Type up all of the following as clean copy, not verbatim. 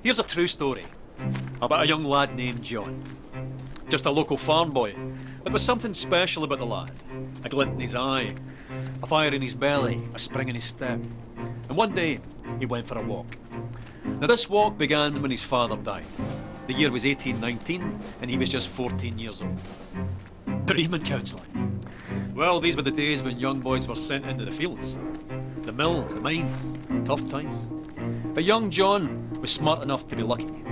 Here's a true story about a young lad named John. Just a local farm boy. There was something special about the lad. A glint in his eye, a fire in his belly, a spring in his step. And one day, he went for a walk. Now this walk began when his father died. The year was 1819, and he was just 14 years old. Bereavement counselling. Well, these were the days when young boys were sent into the fields. The mills, the mines, tough times. But young John was smart enough to be lucky.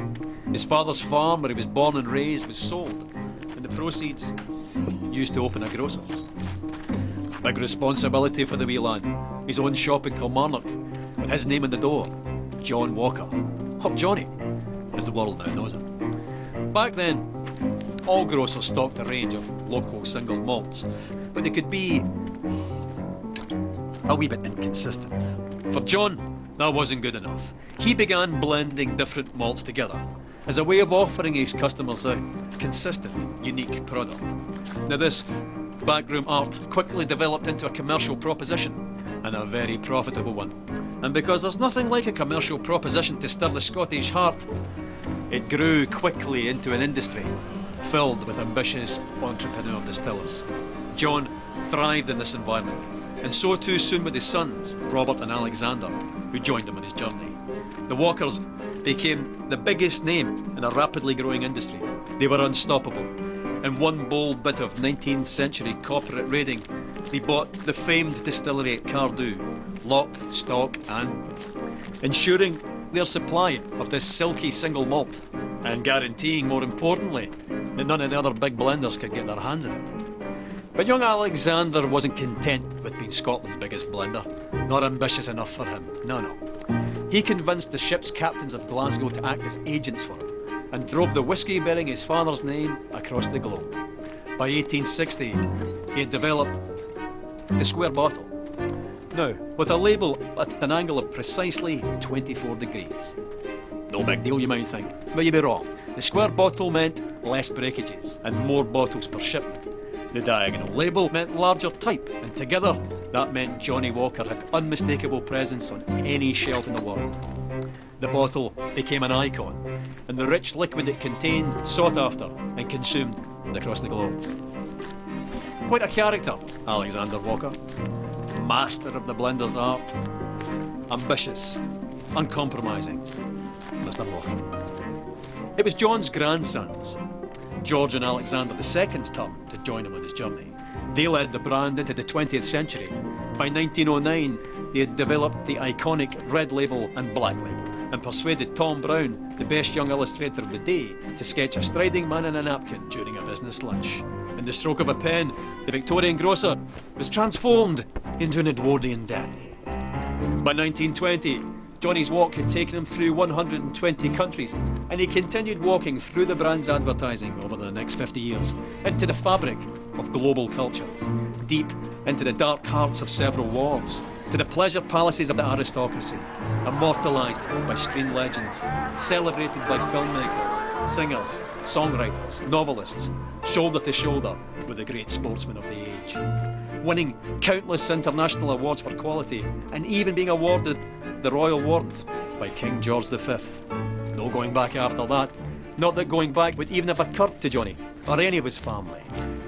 His father's farm, where he was born and raised, was sold, and the proceeds used to open a grocer's. Big responsibility for the wee lad. His own shop in Kilmarnock, with his name on the door, John Walker. Or Johnny, as the world now knows him. Back then, all grocers stocked a range of local single malts, but they could be a wee bit inconsistent. For John, that wasn't good enough. He began blending different malts together as a way of offering his customers a consistent, unique product. Now this backroom art quickly developed into a commercial proposition, and a very profitable one. And because there's nothing like a commercial proposition to stir the Scottish heart, it grew quickly into an industry filled with ambitious entrepreneur distillers. John thrived in this environment, and so too soon with his sons, Robert and Alexander, who joined him on his journey. The Walkers became the biggest name in a rapidly growing industry. They were unstoppable. In one bold bit of 19th century corporate raiding, they bought the famed distillery at Cardew, lock, stock and ensuring their supply of this silky single malt, and guaranteeing, more importantly, that none of the other big blenders could get their hands on it. But young Alexander wasn't content with being Scotland's biggest blender. Not ambitious enough for him, no. He convinced the ship's captains of Glasgow to act as agents for him, and drove the whisky bearing his father's name across the globe. By 1860, he had developed the square bottle. Now, with a label at an angle of precisely 24 degrees. No big deal, you might think, but you'd be wrong. The square bottle meant less breakages and more bottles per shipment. The diagonal label meant larger type, and together that meant Johnny Walker had unmistakable presence on any shelf in the world. The bottle became an icon, and the rich liquid it contained sought after and consumed across the globe. Quite a character, Alexander Walker. Master of the blender's art. Ambitious, uncompromising, Mr. Walker. It was John's grandsons, George and Alexander II's turn to join him on his journey. They led the brand into the 20th century. By 1909, they had developed the iconic red label and black label, and persuaded Tom Brown, the best young illustrator of the day, to sketch a striding man in a napkin during a business lunch. In the stroke of a pen, the Victorian grocer was transformed into an Edwardian dandy. By 1920, Johnny's walk had taken him through 120 countries, and he continued walking through the brand's advertising over the next 50 years, into the fabric of global culture, deep into the dark hearts of several wars, to the pleasure palaces of the aristocracy, immortalised by screen legends, celebrated by filmmakers, singers, songwriters, novelists, shoulder to shoulder with the great sportsmen of the age, winning countless international awards for quality, and even being awarded the Royal Warrant by King George V. No going back after that. Not that going back would even have occurred to Johnny or any of his family.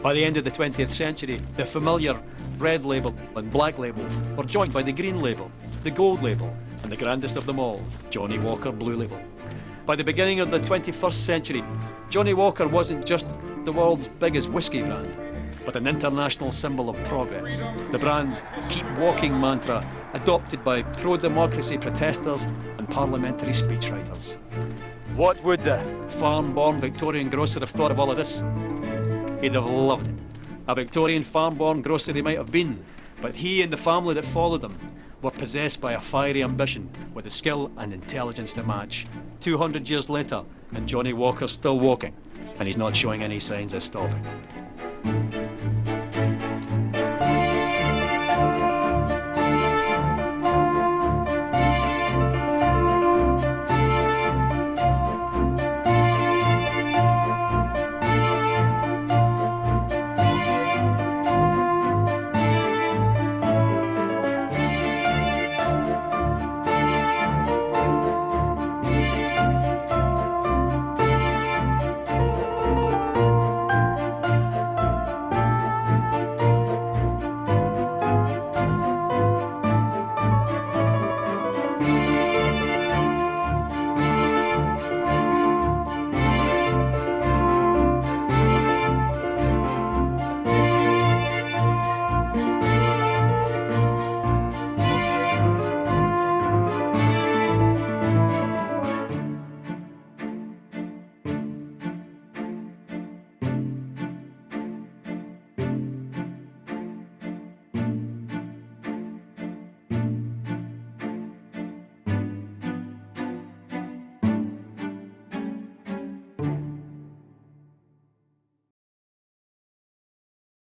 By the end of the 20th century, the familiar red label and black label were joined by the green label, the gold label, and the grandest of them all, Johnny Walker Blue Label. By the beginning of the 21st century, Johnny Walker wasn't just the world's biggest whisky brand, but an international symbol of progress. The brand's Keep Walking mantra, adopted by pro-democracy protesters and parliamentary speechwriters. What would the farm-born Victorian grocer have thought of all of this? He'd have loved it. A Victorian farm-born grocer he might have been, but he and the family that followed him were possessed by a fiery ambition with the skill and intelligence to match. 200 years later, and Johnny Walker's still walking, and he's not showing any signs of stopping.